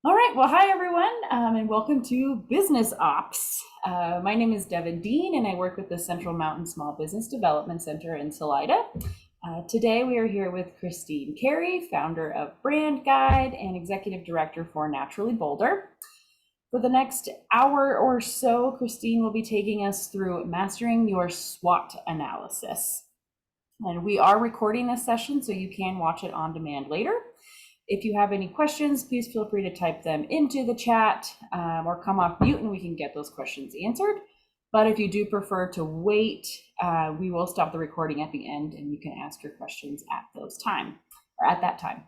All right, well, hi everyone, and welcome to Business Ops. My name is Devin Dean, and I work with the Central Mountain Small Business Development Center in Salida. Today we are here with Kristine Carey, founder of Brand Guide and executive director for Naturally Boulder. For the next hour or so, Kristine will be taking us through mastering your SWOT analysis. And we are recording this session, so you can watch it on demand later. If you have any questions, please feel free to type them into the chat or come off mute and we can get those questions answered. But if you do prefer to wait, we will stop the recording at the end and you can ask your questions at that time.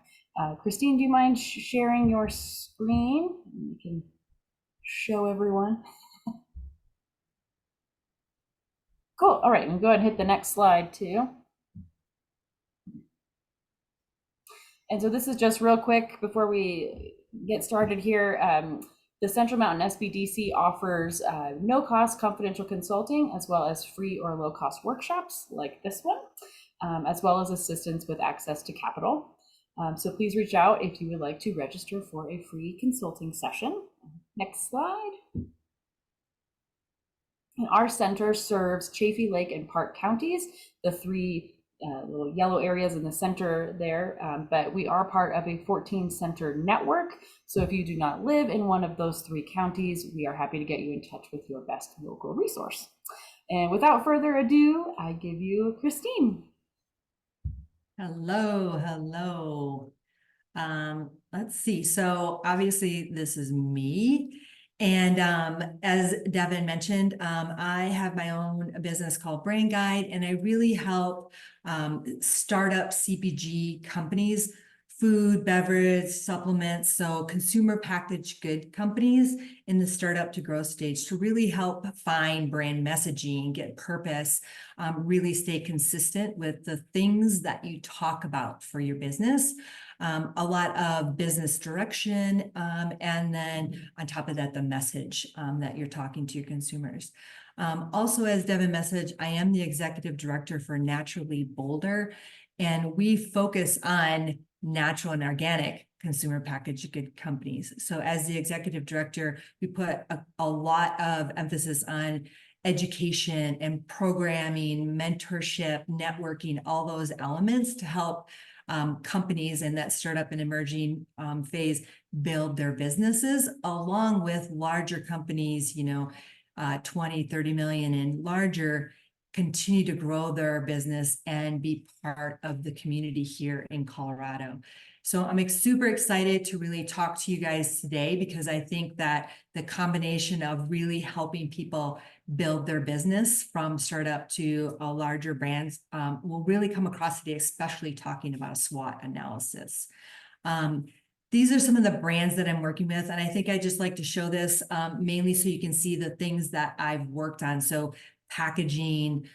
Kristine, do you mind sharing your screen? You can show everyone. Cool. All right, and go ahead and hit the next slide too. And so this is just real quick before we get started here. The Central Mountain SBDC offers no-cost confidential consulting, as well as free or low-cost workshops like this one, as well as assistance with access to capital. So please reach out if you would like to register for a free consulting session. Next slide. And our center serves Chaffee Lake and Park counties, the three little yellow areas in the center there, but we are part of a 14 center network. So if you do not live in one of those three counties, we are happy to get you in touch with your best local resource. And without further ado, I give you Kristine. Hello. Let's see. So obviously this is me. And as Devin mentioned, I have my own business called Brand Guide, and I really help startup CPG companies, food, beverage, supplements, so consumer packaged good companies in the startup to growth stage to really help find brand messaging, get purpose, really stay consistent with the things that you talk about for your business. A lot of business direction, and then on top of that, the message that you're talking to your consumers. Also, as Devin messaged, I am the executive director for Naturally Boulder, and we focus on natural and organic consumer packaged good companies. So as the executive director, we put a lot of emphasis on education and programming, mentorship, networking, all those elements to help companies in that startup and emerging phase build their businesses, along with larger companies, 20, 30 million and larger, continue to grow their business and be part of the community here in Colorado. So I'm super excited to really talk to you guys today, because I think that the combination of really helping people build their business from startup to a larger brands will really come across today, especially talking about a SWOT analysis. These are some of the brands that I'm working with, and I think I just like to show this mainly so you can see the things that I've worked on. So packaging,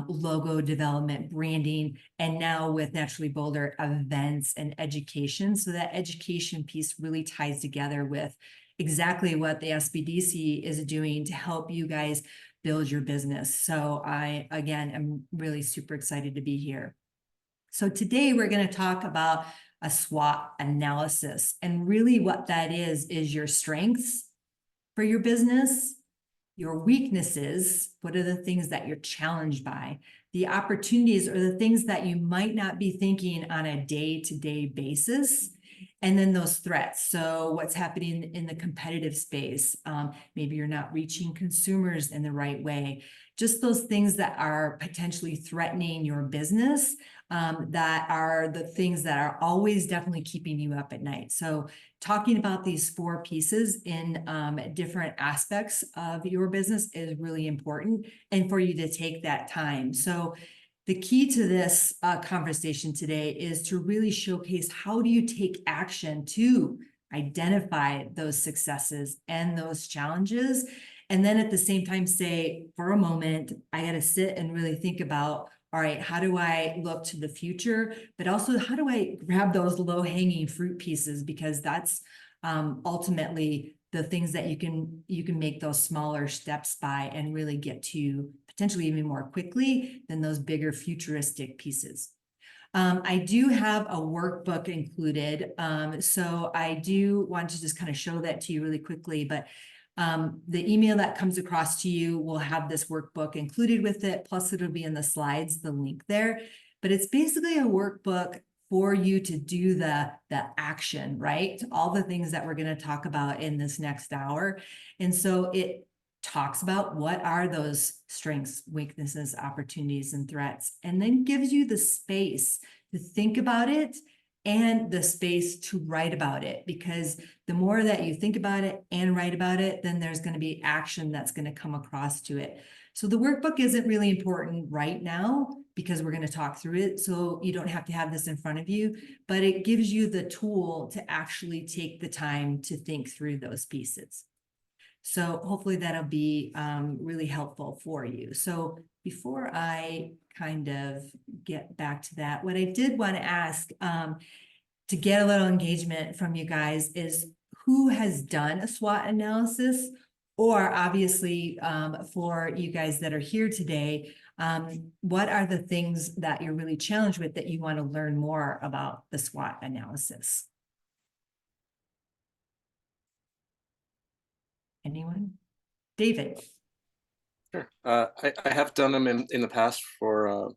logo development, branding, and now with Naturally Boulder, events and education. So that education piece really ties together with exactly what the SBDC is doing to help you guys build your business. So I, again, am really super excited to be here. So today we're going to talk about a SWOT analysis, and really what that is your strengths for your business, your weaknesses, what are the things that you're challenged by, the opportunities or the things that you might not be thinking on a day-to-day basis, and then those threats. So what's happening in the competitive space? Maybe you're not reaching consumers in the right way. Just those things that are potentially threatening your business, that are the things that are always definitely keeping you up at night. So talking about these four pieces in different aspects of your business is really important, and for you to take that time. So the key to this conversation today is to really showcase how do you take action to identify those successes and those challenges, and then at the same time say, for a moment, I got to sit and really think about, all right, how do I look to the future? But also, how do I grab those low-hanging fruit pieces? Because that's ultimately the things that you can make those smaller steps by and really get to potentially even more quickly than those bigger futuristic pieces. I do have a workbook included. So I do want to just kind of show that to you really quickly, but the email that comes across to you will have this workbook included with it. Plus it'll be in the slides, the link there, but it's basically a workbook for you to do the action, right? All the things that we're going to talk about in this next hour. And so it talks about what are those strengths, weaknesses, opportunities, and threats, and then gives you the space to think about it and the space to write about it. Because the more that you think about it and write about it, then there's going to be action that's going to come across to it. So the workbook isn't really important right now because we're going to talk through it. So you don't have to have this in front of you, but it gives you the tool to actually take the time to think through those pieces. So hopefully that'll be really helpful for you. So before I kind of get back to that, what I did want to ask to get a little engagement from you guys is who has done a SWOT analysis, or obviously for you guys that are here today, what are the things that you're really challenged with that you want to learn more about the SWOT analysis? Anyone? David. Sure. I have done them in the past for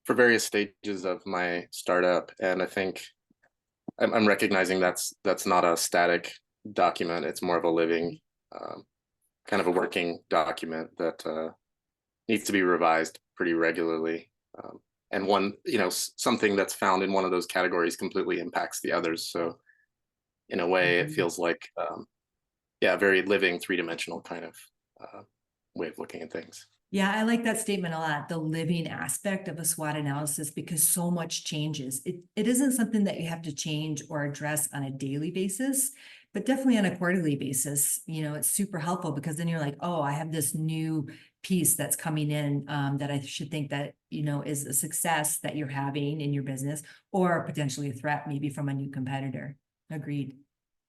various stages of my startup, and I think I'm recognizing that's not a static document. It's more of a living, kind of a working document that needs to be revised pretty regularly. And one, something that's found in one of those categories completely impacts the others. So in a way, it feels like, yeah, a very living, three-dimensional kind of way of looking at things. Yeah, I like that statement a lot, the living aspect of a SWOT analysis, because so much changes. It isn't something that you have to change or address on a daily basis, but definitely on a quarterly basis. It's super helpful because then you're like, oh, I have this new piece that's coming in that I should think that, is a success that you're having in your business, or potentially a threat, maybe from a new competitor. Agreed.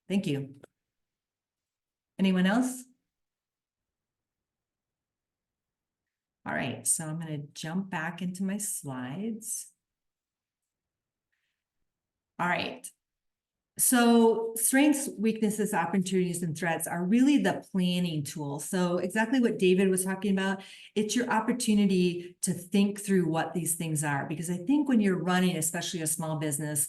Thank you. Anyone else? All right, so I'm going to jump back into my slides. All right. So strengths, weaknesses, opportunities, and threats are really the planning tool. So exactly what David was talking about, it's your opportunity to think through what these things are. Because I think when you're running, especially a small business,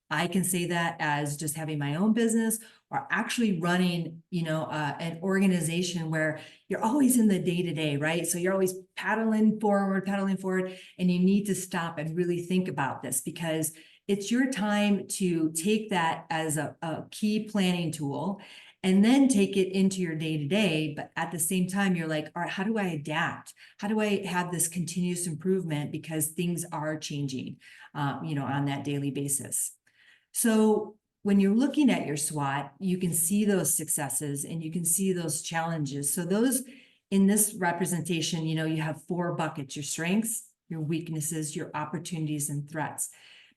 I can say that as just having my own business or actually running, an organization where you're always in the day-to-day, right? So you're always paddling forward, and you need to stop and really think about this because it's your time to take that as a key planning tool and then take it into your day-to-day. But at the same time, you're like, all right, how do I adapt? How do I have this continuous improvement because things are changing, on that daily basis? So when you're looking at your SWOT, you can see those successes and you can see those challenges. So those in this representation, you have 4 buckets: your strengths, your weaknesses, your opportunities, and threats.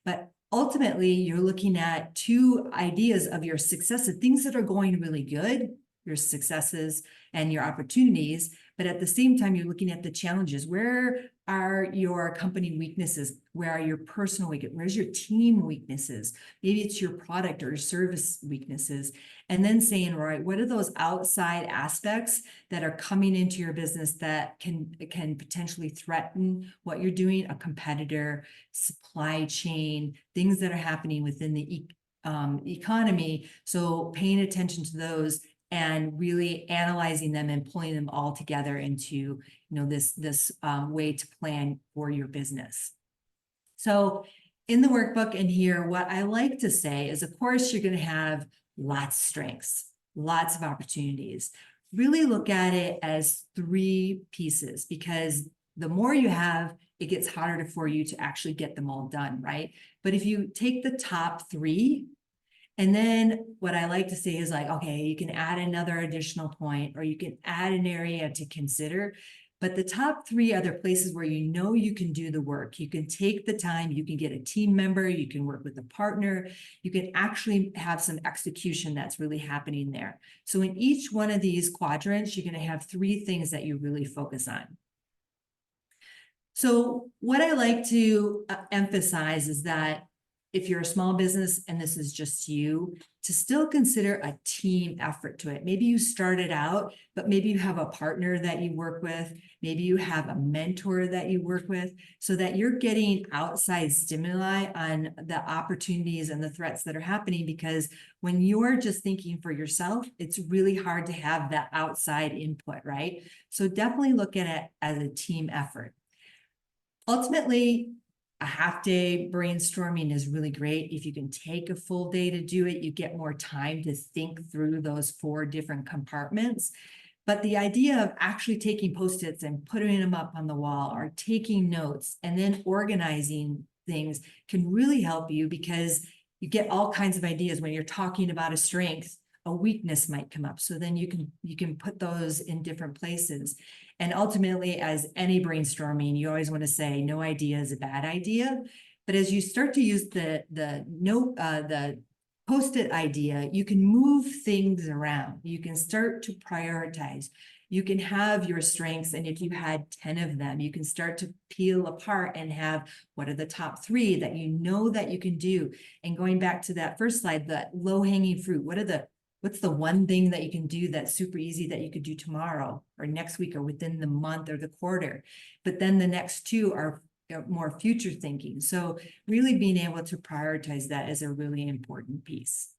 But ultimately, you're looking at 2 ideas of your successes, things that are going really good, your successes and your opportunities. But at the same time, you're looking at the challenges. Where are your company weaknesses? Where are your personal weaknesses? Where's your team weaknesses? Maybe it's your product or your service weaknesses. And then saying, all right, what are those outside aspects that are coming into your business that can potentially threaten what you're doing? A competitor, supply chain, things that are happening within the economy. So paying attention to those and really analyzing them and pulling them all together into, this way to plan for your business. So in the workbook and here, what I like to say is, of course, you're going to have lots of strengths, lots of opportunities. Really look at it as 3 pieces, because the more you have, it gets harder for you to actually get them all done, right? But if you take the top 3, and then what I like to say is like, okay, you can add another additional point, or you can add an area to consider. But the top 3 are the places where you can do the work. You can take the time, you can get a team member, you can work with a partner, you can actually have some execution that's really happening there. So in each one of these quadrants, you're going to have 3 things that you really focus on. So what I like to emphasize is that if you're a small business and this is just you, to still consider a team effort to it. Maybe you started out, but maybe you have a partner that you work with. Maybe you have a mentor that you work with, so that you're getting outside stimuli on the opportunities and the threats that are happening. Because when you're just thinking for yourself, it's really hard to have that outside input, right? So definitely look at it as a team effort. Ultimately, a half day brainstorming is really great. If you can take a full day to do it, you get more time to think through those 4 different compartments. But the idea of actually taking Post-its and putting them up on the wall, or taking notes and then organizing things, can really help you, because you get all kinds of ideas. When you're talking about a strength, a weakness might come up. So then you can put those in different places. And ultimately, as any brainstorming, you always want to say no idea is a bad idea. But as you start to use the Post-it idea, you can move things around. You can start to prioritize. You can have your strengths, and if you had 10 of them, you can start to peel apart and have, what are the top 3 that you know that you can do? And going back to that first slide, the low-hanging fruit, what's the one thing that you can do that's super easy that you could do tomorrow or next week or within the month or the quarter? But then the next 2 are more future thinking. So really being able to prioritize that is a really important piece.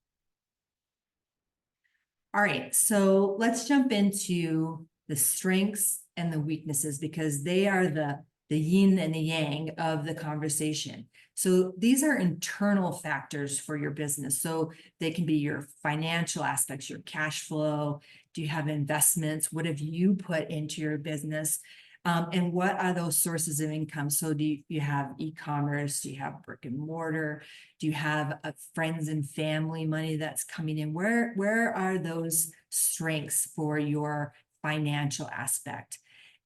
All right, so let's jump into the strengths and the weaknesses, because they are the yin and the yang of the conversation. So these are internal factors for your business. So they can be your financial aspects, your cash flow. Do you have investments? What have you put into your business? And what are those sources of income? So do you have e-commerce? Do you have brick and mortar? Do you have friends and family money that's coming in? Where are those strengths for your financial aspect?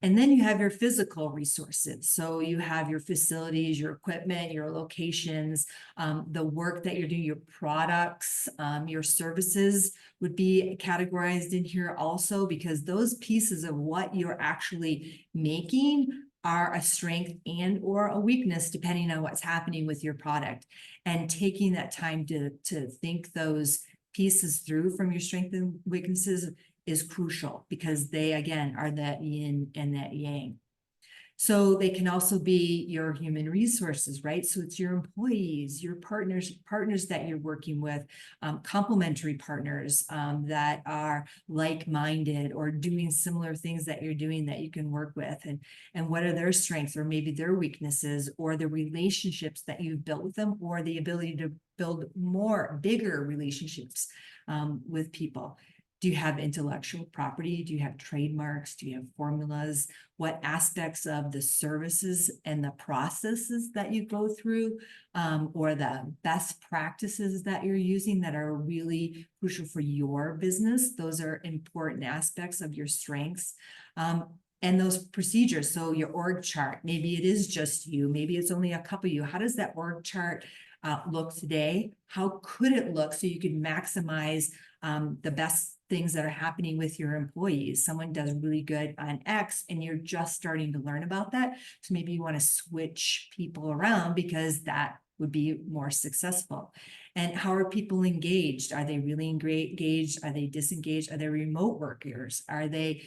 And then you have your physical resources. So you have your facilities, your equipment, your locations, the work that you're doing, your products, your services would be categorized in here also, because those pieces of what you're actually making are a strength and or a weakness, depending on what's happening with your product. And taking that time to think those pieces through from your strengths and weaknesses is crucial, because they, again, are that yin and that yang. So they can also be your human resources, right? So it's your employees, your partners that you're working with, complementary partners that are like-minded or doing similar things that you're doing that you can work with. And what are their strengths, or maybe their weaknesses, or the relationships that you've built with them, or the ability to build bigger relationships with people. Do you have intellectual property? Do you have trademarks? Do you have formulas? What aspects of the services and the processes that you go through, or the best practices that you're using that are really crucial for your business? Those are important aspects of your strengths. And those procedures. So your org chart, maybe it is just you, maybe it's only a couple of you. How does that org chart look today? How could it look so you can maximize the best things that are happening with your employees? Someone does really good on X and you're just starting to learn about that. So maybe you want to switch people around, because that would be more successful. And how are people engaged? Are they really engaged? Are they disengaged? Are they remote workers? Are they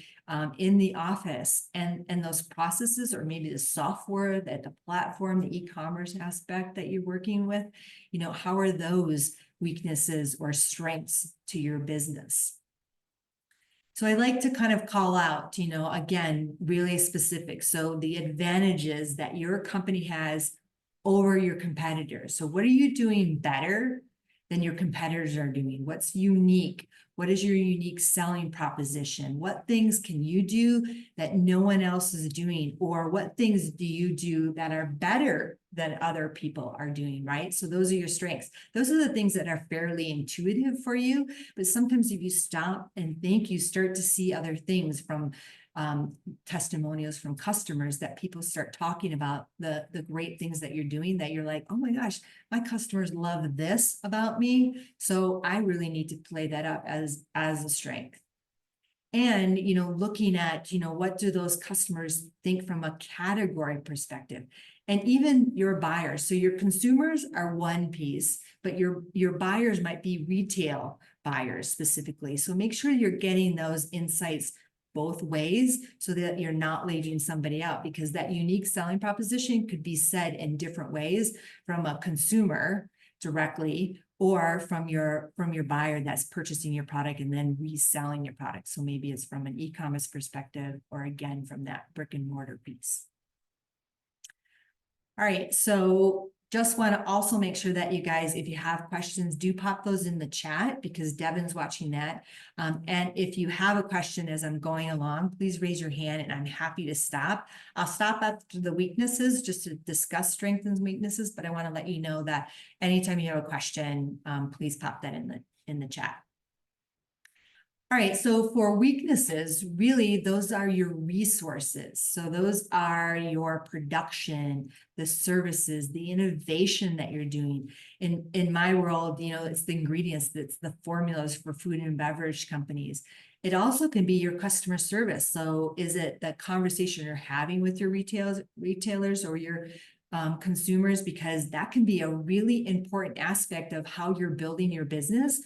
in the office? And those processes, or maybe the software, that the platform, the e-commerce aspect that you're working with, how are those weaknesses or strengths to your business? So I like to kind of call out, again, really specific. So the advantages that your company has over your competitors. So what are you doing better than your competitors are doing? What's unique? What is your unique selling proposition? What things can you do that no one else is doing? Or what things do you do that are better than other people are doing, right? So those are your strengths. Those are the things that are fairly intuitive for you. But sometimes if you stop and think, you start to see other things from testimonials from customers, that people start talking about the great things that you're doing, that you're like, oh my gosh, my customers love this about me. So I really need to play that up as a strength. And, looking at, what do those customers think from a category perspective, and even your buyers. So your consumers are one piece, but your buyers might be retail buyers specifically. So make sure you're getting those insights both ways so that you're not leaving somebody out, because that unique selling proposition could be said in different ways from a consumer directly, or from your buyer that's purchasing your product and then reselling your product. So maybe it's from an e-commerce perspective, or again, from that brick and mortar piece. All right, so just want to also make sure that you guys, if you have questions, do pop those in the chat, because Devin's watching that. And if you have a question as I'm going along, please raise your hand and I'm happy to stop. I'll stop after the weaknesses just to discuss strengths and weaknesses, but I want to let you know that anytime you have a question, please pop that in the chat. All right, so for weaknesses, really, those are your resources. So those are your production, the services, the innovation that you're doing. In my world, it's the ingredients, it's the formulas for food and beverage companies. It also can be your customer service. So is it the conversation you're having with your retailers or your consumers? Because that can be a really important aspect of how you're building your business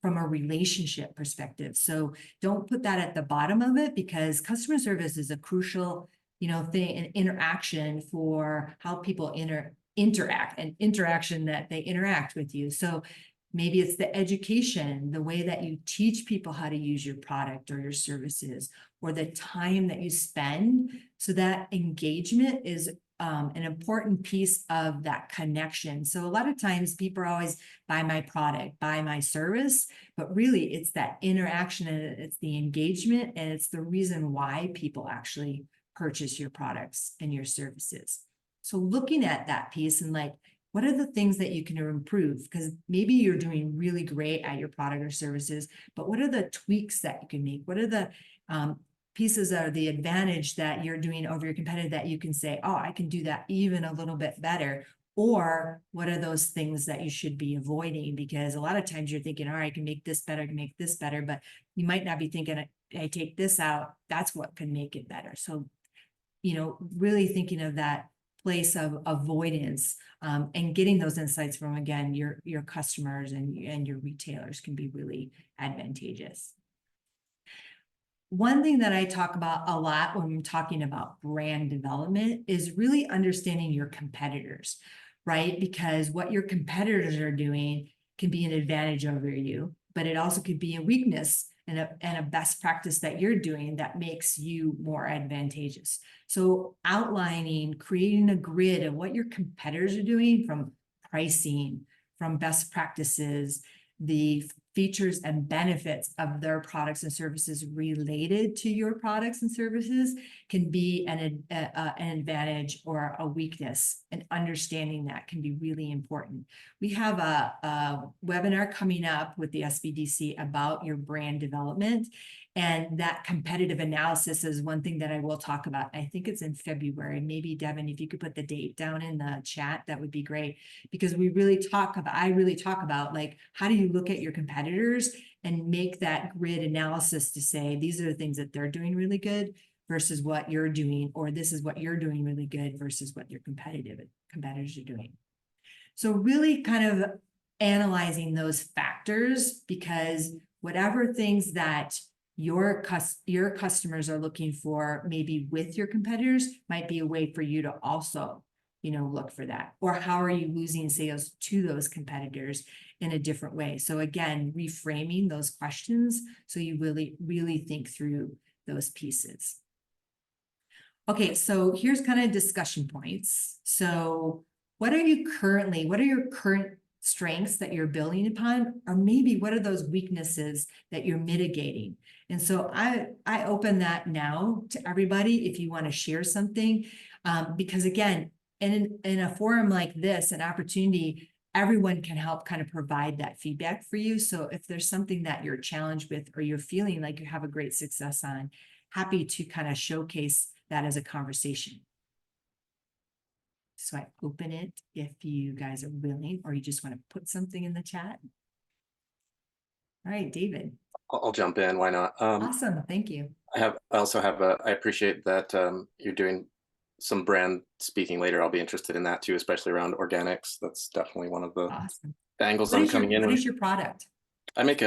from a relationship perspective. So don't put that at the bottom of it, because customer service is a crucial, thing and interaction for how people interact and interaction that they interact with you. So maybe it's the education, the way that you teach people how to use your product or your services, or the time that you spend. So that engagement is an important piece of that connection. So a lot of times people are always buy my product, buy my service, but really it's that interaction and it's the engagement, and it's the reason why people actually purchase your products and your services. So looking at that piece and what are the things that you can improve? Because maybe you're doing really great at your product or services, but what are the tweaks that you can make? What are the pieces are the advantage that you're doing over your competitor that you can say, oh, I can do that even a little bit better? Or what are those things that you should be avoiding? Because a lot of times you're thinking, all right, I can make this better, I can make this better, but you might not be thinking, I take this out, that's what can make it better. So, really thinking of that place of avoidance and getting those insights from, again, your customers and your retailers can be really advantageous. One thing that I talk about a lot when I'm talking about brand development is really understanding your competitors, right? Because what your competitors are doing can be an advantage over you, but it also could be a weakness and a best practice that you're doing that makes you more advantageous. So outlining, creating a grid of what your competitors are doing, from pricing, from best practices, the features and benefits of their products and services related to your products and services, can be an advantage or a weakness, and understanding that can be really important. We have a webinar coming up with the SBDC about your brand development, and that competitive analysis is one thing that I will talk about. I think it's in February. Maybe Devin, if you could put the date down in the chat, that would be great, because I really talk about how do you look at your competitors and make that grid analysis to say, these are the things that they're doing really good versus what you're doing, or this is what you're doing really good versus what your competitors are doing. So really kind of analyzing those factors, because whatever things that your customers are looking for, maybe with your competitors, might be a way for you to also, look for that. Or how are you losing sales to those competitors in a different way? So again, reframing those questions so you really, really think through those pieces. Okay, so here's kind of discussion points. So what are your current strengths that you're building upon? Or maybe what are those weaknesses that you're mitigating? And so I open that now to everybody if you want to share something, because again, in a forum like this, an opportunity, everyone can help kind of provide that feedback for you. So if there's something that you're challenged with, or you're feeling like you have a great success on, happy to kind of showcase that as a conversation. So I open it if you guys are willing, or you just want to put something in the chat. All right, David. I'll jump in. Why not? Awesome. Thank you. I also have I appreciate that you're doing some brand speaking later. I'll be interested in that too, especially around organics. That's definitely one of the Awesome. angles What I'm is your coming in what with. is your product? I make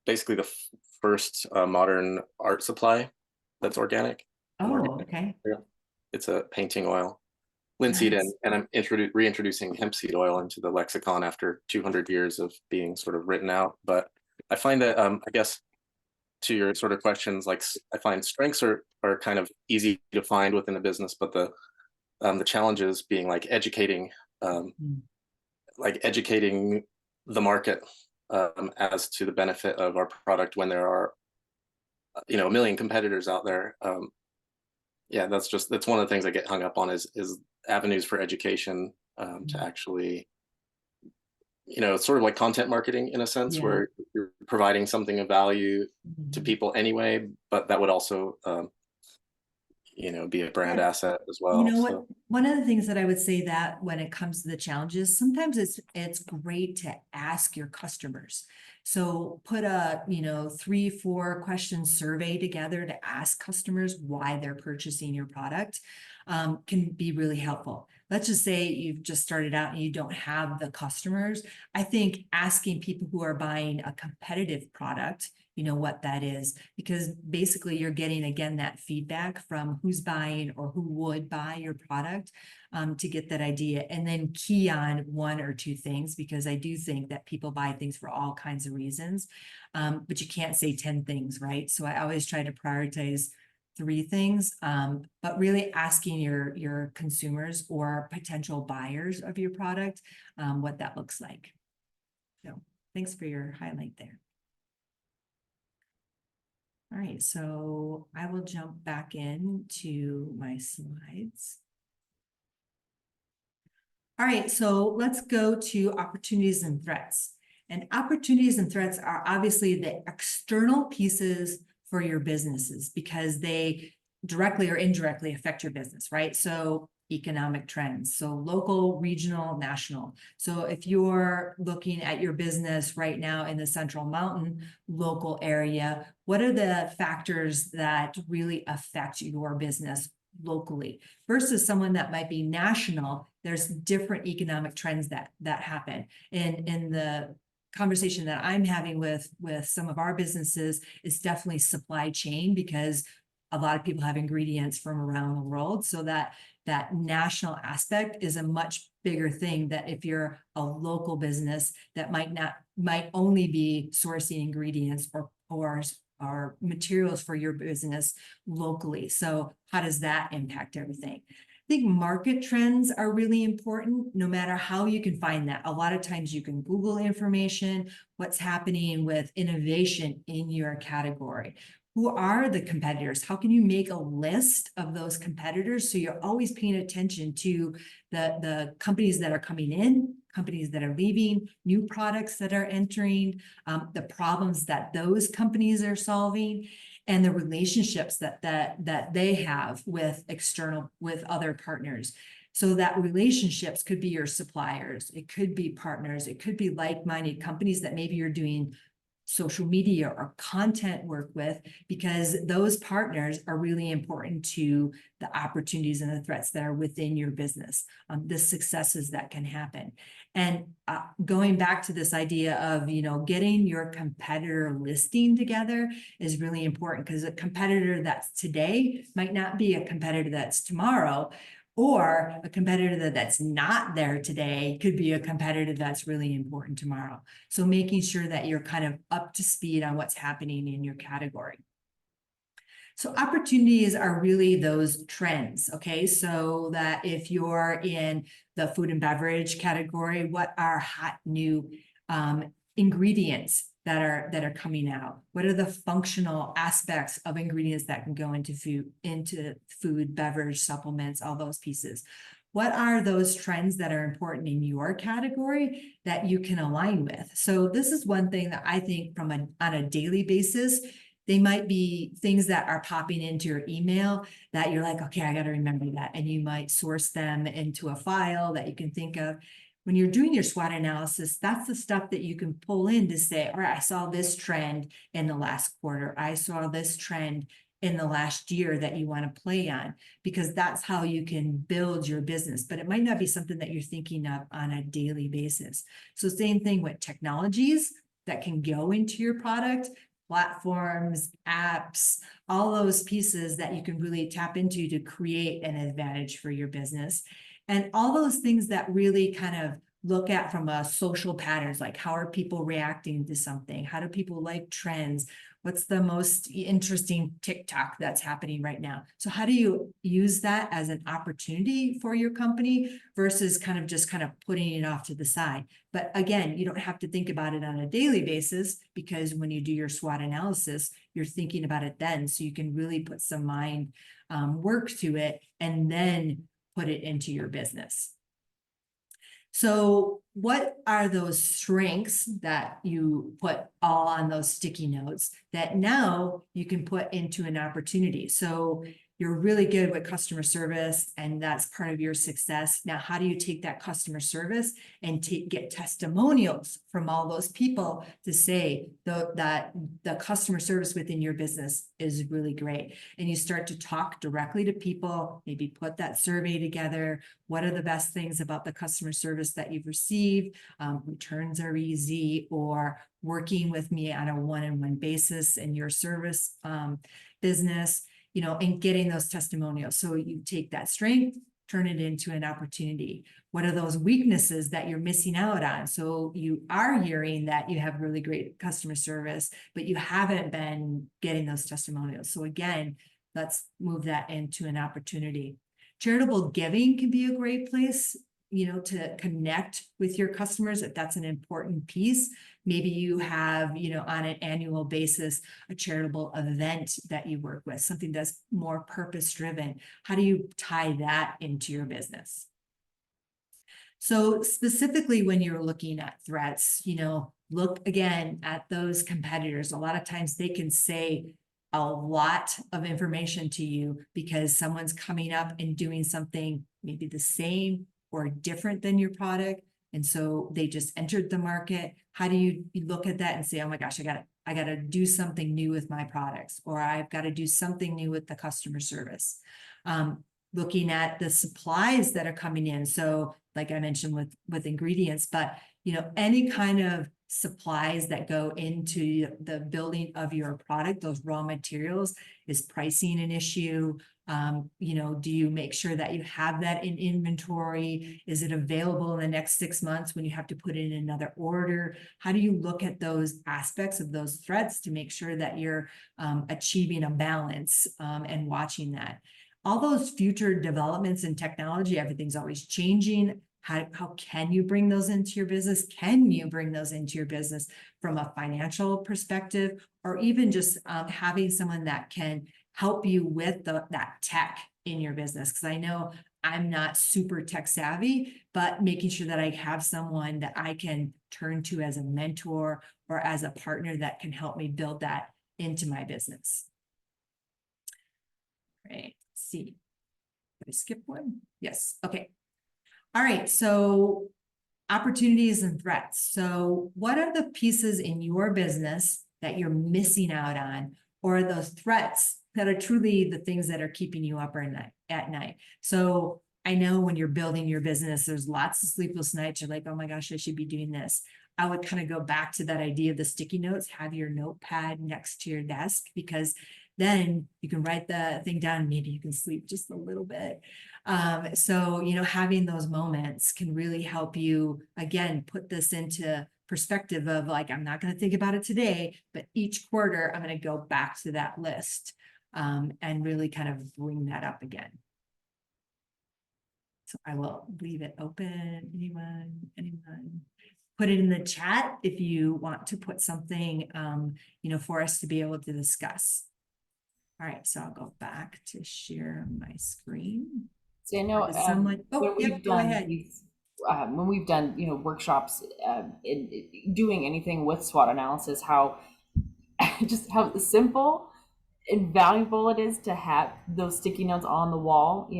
basically the first modern art supply that's organic. An Oh, organic okay. material. It's a painting oil, linseed, Nice. and I'm reintroducing hemp seed oil into the lexicon after 200 years of being sort of written out. But I find that I guess to your sort of questions, like I find strengths are kind of easy to find within a business, but the challenges being Mm. like educating the market as to the benefit of our product when there are a million competitors out there. Yeah, that's one of the things I get hung up on is avenues for education to actually sort of like content marketing in a sense Yeah. where you're providing something of value to Mhm. people anyway, but that would also be a brand Yeah. asset as You well. know what? So One of the things that I would say that when it comes to the challenges, sometimes it's great to ask your customers. So put a 3-4 question survey together to ask customers why they're purchasing your product can be really helpful. Let's just say you've just started out and you don't have the customers. I think asking people who are buying a competitive product, what that is, because basically you're getting, again, that feedback from who's buying or who would buy your product to get that idea, and then key on 1 or 2 things, because I do think that people buy things for all kinds of reasons, but you can't say 10 things, right? So I always try to prioritize 3 things, but really asking your consumers or potential buyers of your product what that looks like. So thanks for your highlight there. All right, so I will jump back into my slides. All right, so let's go to opportunities and threats. And opportunities and threats are obviously the external pieces for your businesses because they directly or indirectly affect your business, right? So economic trends, so local, regional, national. So if you're looking at your business right now in the Central Mountain local area, what are the factors that really affect your business locally versus someone that might be national? There's different economic trends that happen. And in the conversation that I'm having with some of our businesses is definitely supply chain, because a lot of people have ingredients from around the world. So that national aspect is a much bigger thing that if you're a local business that might only be sourcing ingredients or materials for your business locally. So how does that impact everything? I think market trends are really important, no matter how you can find that. A lot of times you can Google information, what's happening with innovation in your category. Who are the competitors? How can you make a list of those competitors so you're always paying attention to the companies that are coming in, companies that are leaving, new products that are entering, the problems that those companies are solving, and the relationships that they have with other partners. So that relationships could be your suppliers, it could be partners, it could be like-minded companies that maybe you're doing social media or content work with, because those partners are really important to the opportunities and the threats that are within your business, the successes that can happen. And going back to this idea of, getting your competitor listing together is really important, because a competitor that's today might not be a competitor that's tomorrow. Or a competitor that's not there today could be a competitor that's really important tomorrow. So making sure that you're kind of up to speed on what's happening in your category. So opportunities are really those trends, okay? So that if you're in the food and beverage category, what are hot new ingredients that are coming out? What are the functional aspects of ingredients that can go into food, beverage, supplements, all those pieces? What are those trends that are important in your category that you can align with? So this is one thing that I think on a daily basis, they might be things that are popping into your email that you're like, okay, I got to remember that. And you might source them into a file that you can think of. when you're doing your SWOT analysis, that's the stuff that you can pull in to say, all right, I saw this trend in the last quarter. I saw this trend in the last year that you want to play on, because that's how you can build your business. But it might not be something that you're thinking of on a daily basis. So same thing with technologies that can go into your product, platforms, apps, all those pieces that you can really tap into to create an advantage for your business. And all those things that really kind of look at from a social patterns, like how are people reacting to something? How do people like trends? What's the most interesting TikTok that's happening right now? So how do you use that as an opportunity for your company versus kind of putting it off to the side? But again, you don't have to think about it on a daily basis, because when you do your SWOT analysis, you're thinking about it then. So you can really put some mind work to it and then put it into your business. So what are those strengths that you put all on those sticky notes that now you can put into an opportunity? So you're really good with customer service, and that's part of your success. Now, how do you take that customer service and get testimonials from all those people to say that the customer service within your business is really great? And you start to talk directly to people, maybe put that survey together. What are the best things about the customer service that you've received? Returns are easy, or working with me on a one-on-one basis in your service business, and getting those testimonials. So you take that strength, turn it into an opportunity. What are those weaknesses that you're missing out on? So you are hearing that you have really great customer service, but you haven't been getting those testimonials. So again, let's move that into an opportunity. Charitable giving can be a great place, to connect with your customers, if that's an important piece. Maybe you have, on an annual basis, a charitable event that you work with, something that's more purpose-driven. How do you tie that into your business? So specifically when you're looking at threats, look again at those competitors. A lot of times they can say a lot of information to you because someone's coming up and doing something maybe the same or different than your product. And so they just entered the market. How do you look at that and say, oh my gosh, I gotta do something new with my products, or I've got to do something new with the customer service. Looking at the supplies that are coming in. So like I mentioned with ingredients, but any kind of supplies that go into the building of your product, those raw materials, is pricing an issue? Do you make sure that you have that in inventory? Is it available in the next 6 months when you have to put in another order? How do you look at those aspects of those threats to make sure that you're achieving a balance and watching that? All those future developments in technology, everything's always changing. How can you bring those into your business? Can you bring those into your business from a financial perspective, or even just having someone that can help you with that tech in your business? Because I know I'm not super tech savvy, but making sure that I have someone that I can turn to as a mentor or as a partner that can help me build that into my business. Right. Let's see. Did I skip one? Yes. Okay. All right. So opportunities and threats. So what are the pieces in your business that you're missing out on, or those threats that are truly the things that are keeping you up at night? So I know when you're building your business, there's lots of sleepless nights. You're like, oh my gosh, I should be doing this. I would kind of go back to that idea of the sticky notes. Have your notepad next to your desk, because then you can write the thing down. Maybe you can sleep just a little bit. So, having those moments can really help you, again, put this into perspective of like, I'm not going to think about it today, but each quarter I'm going to go back to that list and really kind of bring that up again. So I will leave it open. Anyone? Put it in the chat if you want to put something, for us to be able to discuss. All right, so I'll go back to share my screen. So I know Go ahead. When we've done workshops in doing anything with SWOT analysis, how simple and valuable it is to have those sticky notes on the wall.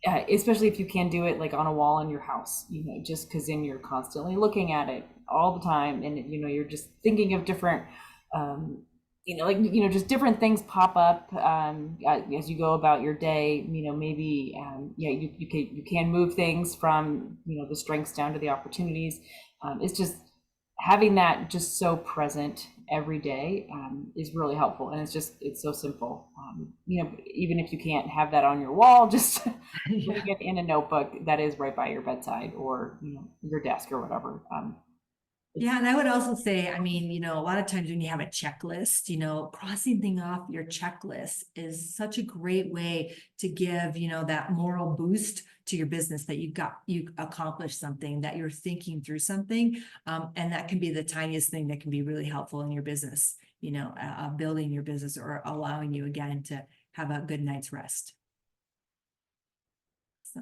especially if you can do it like on a wall in your house, just because then you're constantly looking at it all the time, and you're just thinking of different, just different things pop up as you go about your day. Maybe yeah, you can move things from the strengths down to the opportunities. It's just having that just so present every day is really helpful, and it's so simple. Even if you can't have that on your wall, just Yeah. putting it in a notebook that is right by your bedside, or your desk or whatever. Yeah, and I would also say, I mean, a lot of times when you have a checklist, crossing thing off your checklist is such a great way to give, that moral boost to your business that you accomplished something, that you're thinking through something. And that can be the tiniest thing that can be really helpful in your business, building your business or allowing you again to have a good night's rest. So,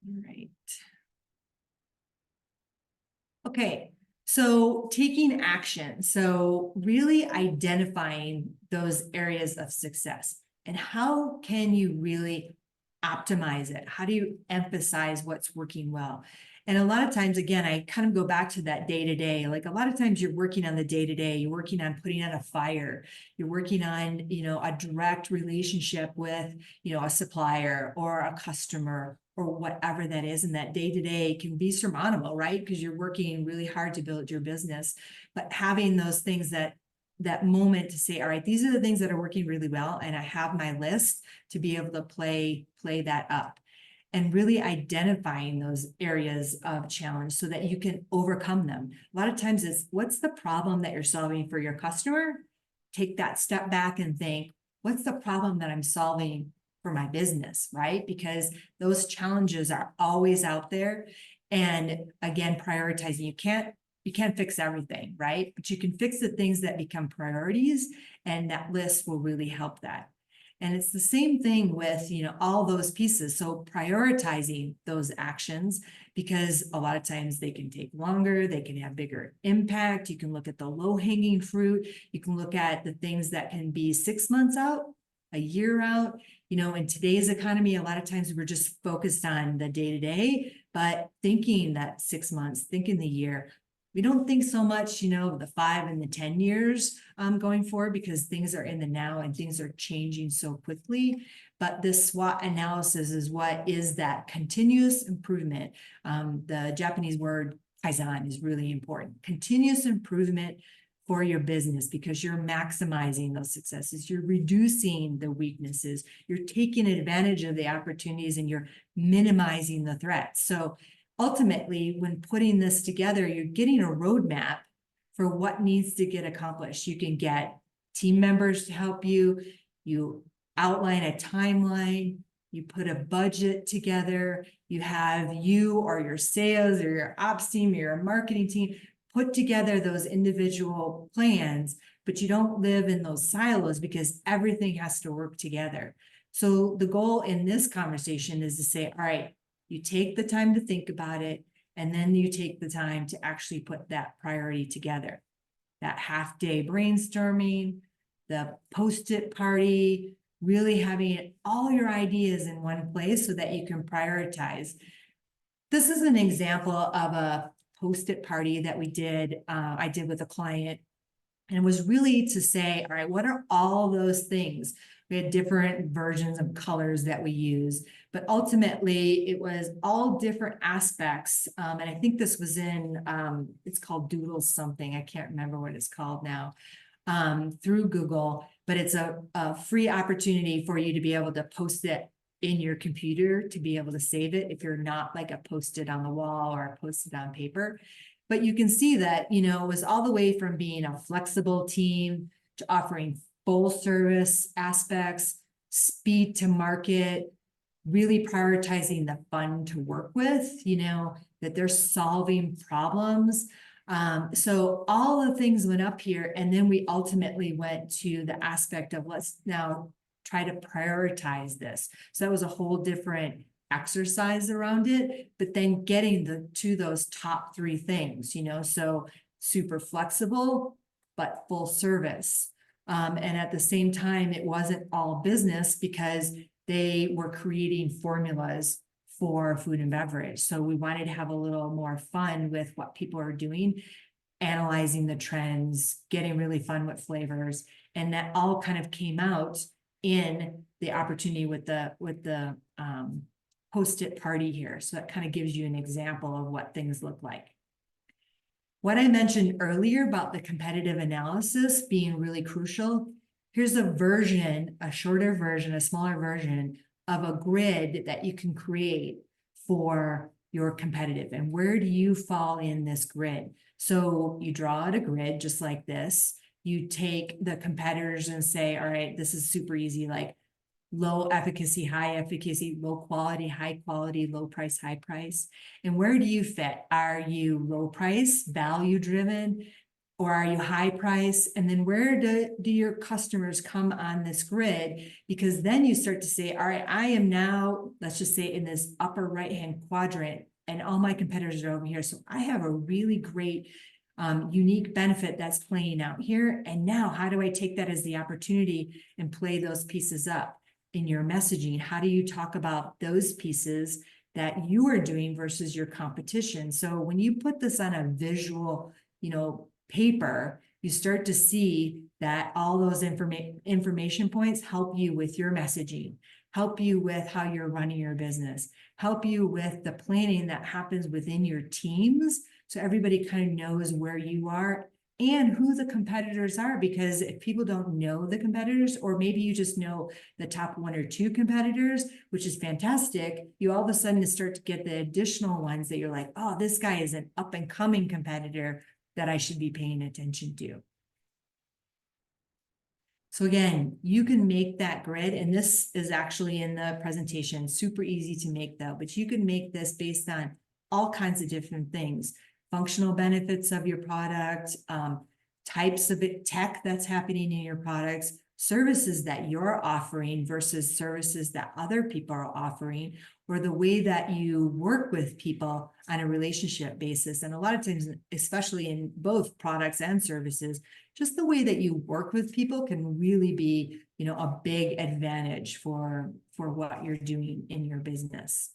all right. Okay, so taking action. So really identifying those areas of success and how can you really optimize it? How do you emphasize what's working well? And a lot of times, again, I kind of go back to that day to day. Like a lot of times you're working on the day to day, you're working on putting out a fire, you're working on, a direct relationship with, a supplier or a customer or whatever that is. And that day to day can be surmountable, right? Because you're working really hard to build your business, but having those things that moment to say, all right, these are the things that are working really well. And I have my list to be able to play that up and really identifying those areas of challenge so that you can overcome them. A lot of times it's what's the problem that you're solving for your customer? Take that step back and think, what's the problem that I'm solving for my business, right? Because those challenges are always out there. And again, prioritizing, you can't fix everything, right? But you can fix the things that become priorities, and that list will really help that. And it's the same thing with, all those pieces. So prioritizing those actions, because a lot of times they can take longer, they can have bigger impact. You can look at the low-hanging fruit. You can look at the things that can be 6 months out, a year out. In today's economy, a lot of times we're just focused on the day-to-day, but thinking that 6 months, thinking the year, we don't think so much, the 5 and the 10 years going forward, because things are in the now and things are changing so quickly. But this SWOT analysis is what is that continuous improvement. The Japanese word kaizen is really important. Continuous improvement for your business, because you're maximizing those successes, you're reducing the weaknesses, you're taking advantage of the opportunities, and you're minimizing the threats. So ultimately, when putting this together, you're getting a roadmap for what needs to get accomplished. You can get team members to help you, you outline a timeline, you put a budget together, you have you or your sales or your ops team or your marketing team put together those individual plans, but you don't live in those silos because everything has to work together. So the goal in this conversation is to say, all right, you take the time to think about it, and then you take the time to actually put that priority together. That half-day brainstorming, the post-it party, really having all your ideas in one place so that you can prioritize. This is an example of a post-it party that I did with a client. And it was really to say, all right, what are all those things? We had different versions of colors that we use, but ultimately it was all different aspects. And I think this was in, it's called Doodle something. I can't remember what it's called now, through Google, but it's a free opportunity for you to be able to post it in your computer, to be able to save it if you're not like a post-it on the wall or a post-it on paper. But you can see that, it was all the way from being a flexible team to offering full service aspects, speed to market, really prioritizing the fun to work with, that they're solving problems. So all the things went up here, and then we ultimately went to the aspect of let's now try to prioritize this. So that was a whole different exercise around it, but then getting to those top 3 things, so super flexible, but full service. And at the same time, it wasn't all business, because they were creating formulas for food and beverage. So we wanted to have a little more fun with what people are doing, analyzing the trends, getting really fun with flavors. And that all kind of came out in the opportunity with the Post-it party here. So that kind of gives you an example of what things look like. What I mentioned earlier about the competitive analysis being really crucial, here's a version, a shorter version, a smaller version of a grid that you can create for your competitive. And where do you fall in this grid? So you draw out a grid just like this. You take the competitors and say, all right, this is super easy, like low efficacy, high efficacy, low quality, high quality, low price, high price. And where do you fit? Are you low price, value driven, or are you high price? And then where do your customers come on this grid? Because then you start to say, all right, I am now, let's just say in this upper right-hand quadrant, and all my competitors are over here. So I have a really great unique benefit that's playing out here. And now how do I take that as the opportunity and play those pieces up in your messaging? How do you talk about those pieces that you are doing versus your competition? So when you put this on a visual, paper, you start to see that all those information points help you with your messaging, help you with how you're running your business, help you with the planning that happens within your teams. So everybody kind of knows where you are and who the competitors are, because if people don't know the competitors, or maybe you just know the top 1 or 2 competitors, which is fantastic, you all of a sudden start to get the additional ones that you're like, oh, this guy is an up and coming competitor that I should be paying attention to. So again, you can make that grid, and this is actually in the presentation, super easy to make though, but you can make this based on all kinds of different things, functional benefits of your product, types of tech that's happening in your products, services that you're offering versus services that other people are offering, or the way that you work with people on a relationship basis. And a lot of times, especially in both products and services, just the way that you work with people can really be, a big advantage for what you're doing in your business.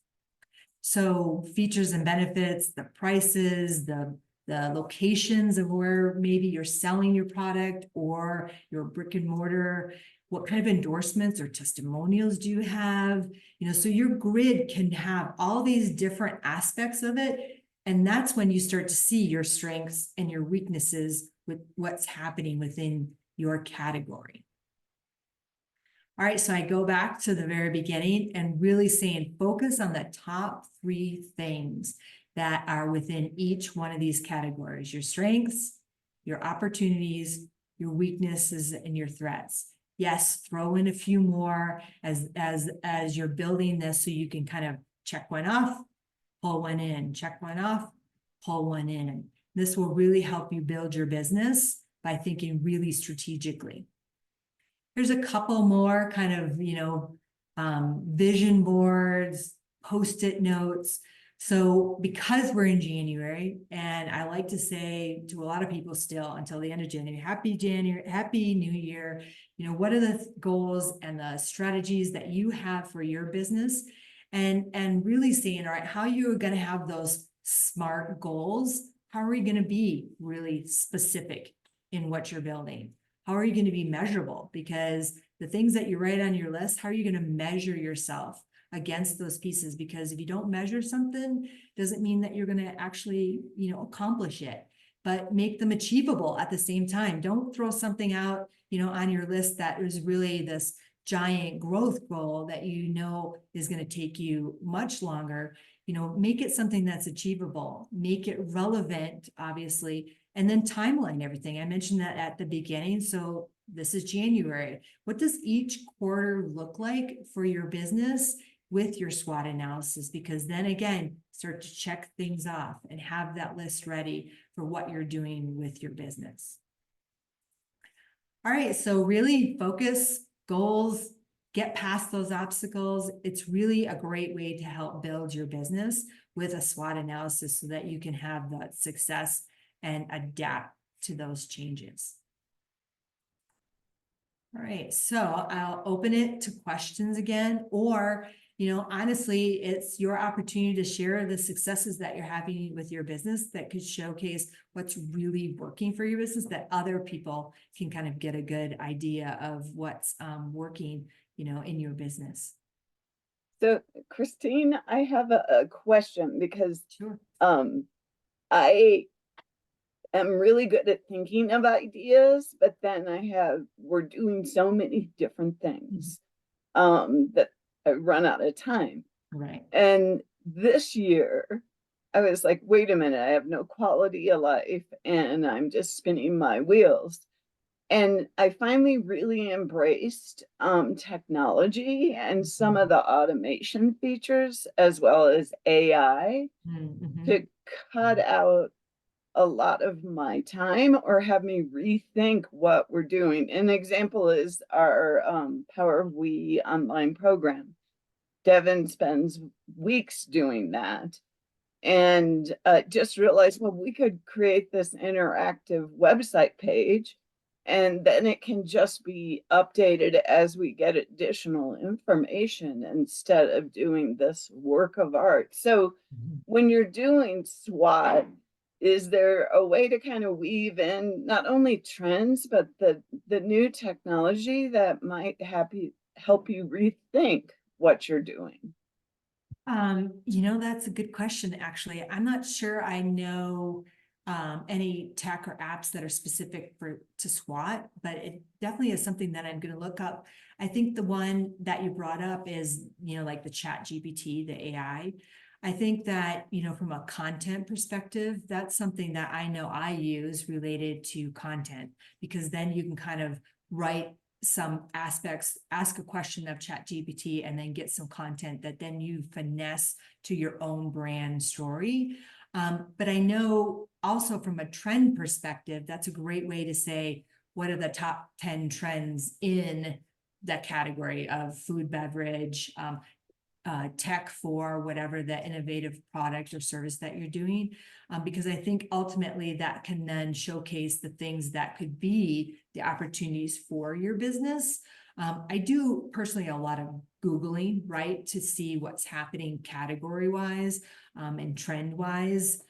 So features and benefits, the prices, the locations of where maybe you're selling your product or your brick and mortar, what kind of endorsements or testimonials do you have? So your grid can have all these different aspects of it. And that's when you start to see your strengths and your weaknesses with what's happening within your category. All right, so I go back to the very beginning and really saying, focus on the top 3 things that are within each one of these categories: your strengths, your opportunities, your weaknesses, and your threats. Yes, throw in a few more as you're building this, so you can kind of check one off, pull one in, check one off, pull one in. This will really help you build your business by thinking really strategically. There's a couple more kind of, vision boards, Post-it notes. So because we're in January, and I like to say to a lot of people still until the end of January, happy new year. What are the goals and the strategies that you have for your business? And really seeing, all right, how you're going to have those SMART goals. How are you going to be really specific in what you're building? How are you going to be measurable? Because the things that you write on your list, how are you going to measure yourself against those pieces? Because if you don't measure something, doesn't mean that you're going to actually, accomplish it, but make them achievable at the same time. Don't throw something out, on your list that is really this giant growth goal that is going to take you much longer. Make it something that's achievable, make it relevant, obviously, and then timeline everything. I mentioned that at the beginning. So this is January. What does each quarter look like for your business with your SWOT analysis? Because then again, start to check things off and have that list ready for what you're doing with your business. All right, so really focus, goals, get past those obstacles. It's really a great way to help build your business with a SWOT analysis so that you can have that success and adapt to those changes. All right, so I'll open it to questions again, or, honestly, it's your opportunity to share the successes that you're having with your business that could showcase what's really working for your business, that other people can kind of get a good idea of what's working, in your business. So, Kristine, I have a question because Sure. I am really good at thinking of ideas, but then we're doing so many different things that I run out of time. Right. And this year, I was like, wait a minute, I have no quality of life and I'm just spinning my wheels. And I finally really embraced technology and some of the automation features as well as AI Mm-hmm. to cut out a lot of my time or have me rethink what we're doing. An example is our Power of We online program. Devin spends weeks doing that and just realized, well, we could create this interactive website page and then it can just be updated as we get additional information instead of doing this work of art. So when you're doing SWOT, is there a way to kind of weave in not only trends, but the new technology that might help you rethink what you're doing? That's a good question, actually. I'm not sure I know any tech or apps that are specific to SWOT, but it definitely is something that I'm going to look up. I think the one that you brought up is, like the ChatGPT, the AI. I think that, from a content perspective, that's something that I know I use related to content, because then you can kind of write some aspects, ask a question of ChatGPT, and then get some content that then you finesse to your own brand story. But I know also from a trend perspective, that's a great way to say, what are the top 10 trends in that category of food, beverage, tech for whatever the innovative product or service that you're doing. Because I think ultimately that can then showcase the things that could be the opportunities for your business. I do personally a lot of Googling, right, to see what's happening category wise and trend wise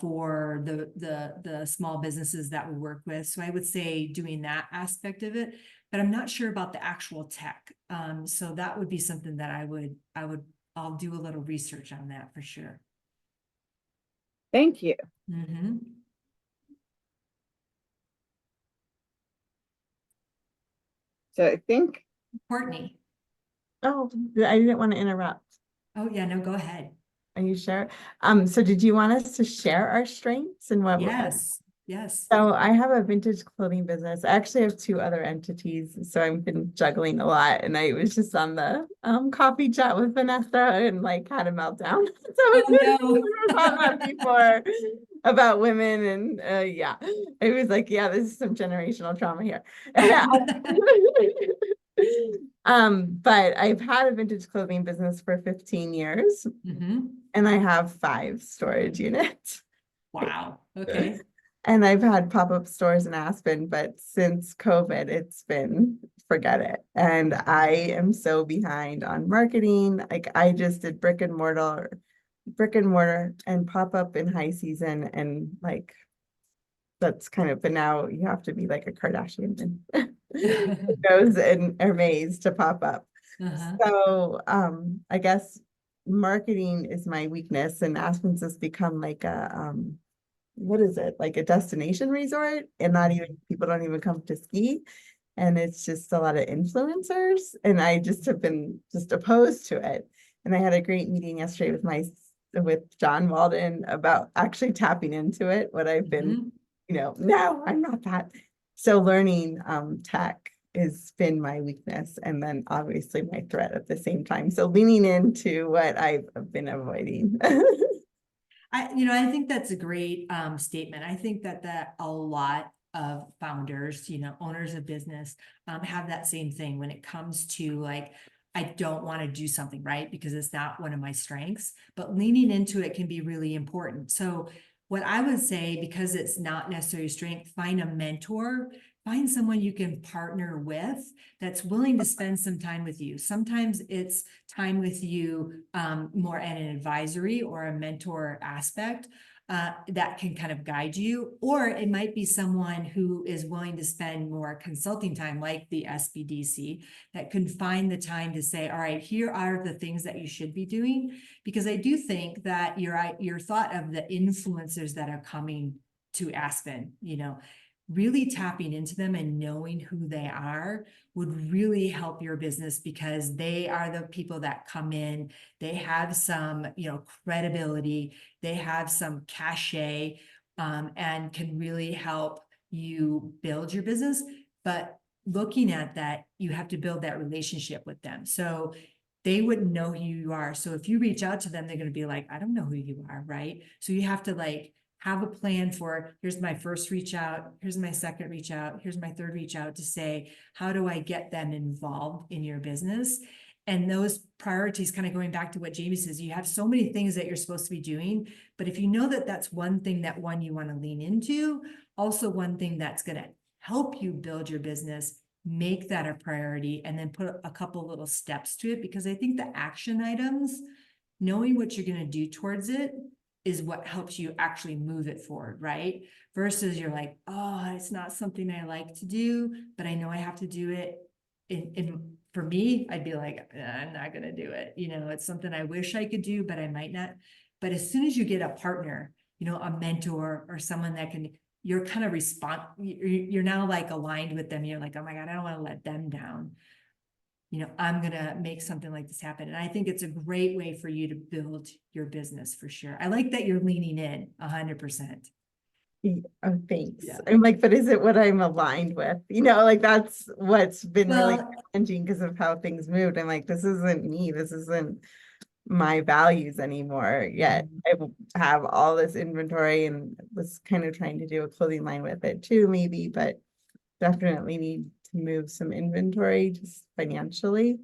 for the small businesses that we work with. So I would say doing that aspect of it, but I'm not sure about the actual tech. So that would be something that I'll do a little research on that for sure. Thank you. Mm-hmm. So I think Courtney. Oh, I didn't want to interrupt. Oh yeah, no, go ahead. Are you sure? So did you want us to share our strengths and what? Yes. So I have a vintage clothing business. I actually have two other entities, so I've been juggling a lot. And I was just on the coffee chat with Vanessa and like had a meltdown. So we were talking about before about women and yeah, it was like, yeah, this is some generational trauma here. But I've had a vintage clothing business for 15 years and I have 5 storage units. Wow. Okay. And I've had pop-up stores in Aspen, but since COVID, it's been forget it. And I am so behind on marketing. Like I just did brick and mortar and pop-up in high season. And like, that's kind of, but now you have to be like a Kardashian and goes and Hermes to pop up. So I guess marketing is my weakness, and Aspen's has become like a what is it, like a destination resort, and not even people don't even come to ski, and it's just a lot of influencers, and I just have been just opposed to it. And I had a great meeting yesterday with John Walden about actually tapping into it, what I've been, no, I'm not that. So learning tech has been my weakness, and then obviously my threat at the same time. So leaning into what I've been avoiding. I think that's a great statement. I think that a lot of founders, owners of business, have that same thing when it comes to like, I don't want to do something, right? Because it's not one of my strengths, but leaning into it can be really important. So what I would say, because it's not necessarily strength, find a mentor, find someone you can partner with that's willing to spend some time with you. Sometimes it's time with you more at an advisory or a mentor aspect. That can kind of guide you, or it might be someone who is willing to spend more consulting time, like the SBDC, that can find the time to say, all right, here are the things that you should be doing. Because I do think that your thought of the influencers that are coming to Aspen, really tapping into them and knowing who they are would really help your business, because they are the people that come in, they have some, credibility, they have some cachet, and can really help you build your business. But looking at that, you have to build that relationship with them. So they wouldn't know who you are. So if you reach out to them, they're going to be like, I don't know who you are, right? So you have to have a plan for, here's my first reach out, here's my second reach out, here's my third reach out, to say, how do I get them involved in your business? And those priorities, kind of going back to what Jamie says, you have so many things that you're supposed to be doing, but if you know that that's one thing that you want to lean into, also one thing that's going to help you build your business, make that a priority, and then put a couple little steps to it. Because I think the action items, knowing what you're going to do towards it, is what helps you actually move it forward, right? Versus you're like, oh, it's not something I like to do, but I know I have to do it. And for me, I'd be like, I'm not going to do it. It's something I wish I could do, but I might not. But as soon as you get a partner, a mentor or someone that can, you're kind of you're now aligned with them. You're like, oh my God, I don't want to let them down. I'm going to make something like this happen. And I think it's a great way for you to build your business, for sure. I like that you're leaning in 100%. Oh, thanks. Yeah. I'm like, but is it what I'm aligned with? That's what's been really challenging because of how things moved. I'm like, this isn't me. This isn't my values anymore. Yet I have all this inventory, and was kind of trying to do a clothing line with it too, maybe, but definitely need to move some inventory just financially.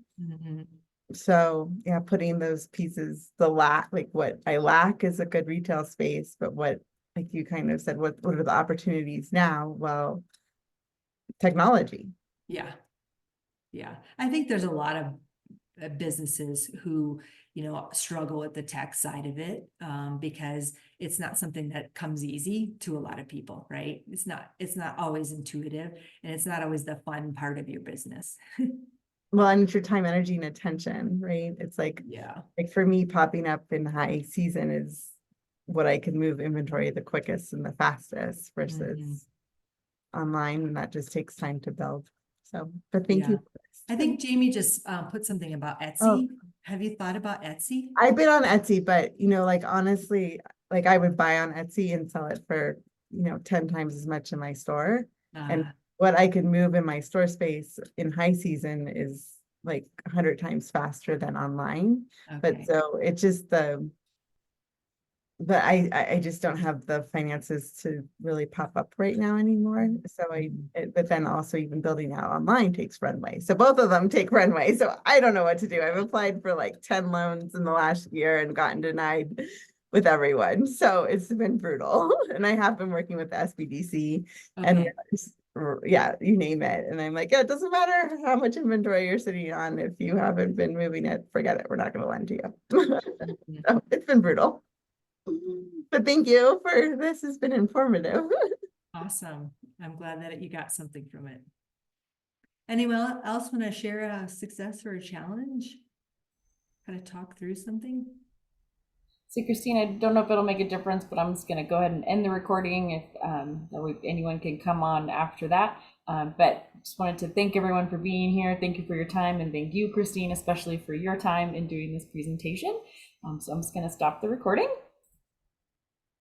So yeah, putting those pieces, what I lack is a good retail space, but what, like you kind of said, what are the opportunities now? Well, technology. Yeah. I think there's a lot of businesses who, struggle with the tech side of it, because it's not something that comes easy to a lot of people, right? It's not always intuitive, and it's not always the fun part of your business. Well, and it's your time, energy, and attention, right? It's like for me, popping up in high season is what I can move inventory the quickest and the fastest versus online, and that just takes time to build. So, but thank you. I think Jamie just put something about Etsy. Have you thought about Etsy? I've been on Etsy, but honestly, I would buy on Etsy and sell it for 10 times as much in my store. And what I could move in my store space in high season is 100 times faster than online. But so it's just but I just don't have the finances to really pop up right now anymore. So but then also even building out online takes runway. So both of them take runway. So I don't know what to do. I've applied for 10 loans in the last year and gotten denied with everyone. So it's been brutal. And I have been working with the SBDC and you name it. And I'm like, it doesn't matter how much inventory you're sitting on. If you haven't been moving it, forget it. We're not going to lend to you. So it's been brutal. But thank you for this. Has been informative. Awesome. I'm glad that you got something from it. Anyone else want to share a success or a challenge? Kind of talk through something? So Kristine, I don't know if it'll make a difference, but I'm just going to go ahead and end the recording if anyone can come on after that. But just wanted to thank everyone for being here. Thank you for your time, and thank you, Kristine, especially for your time in doing this presentation. So I'm just going to stop the recording.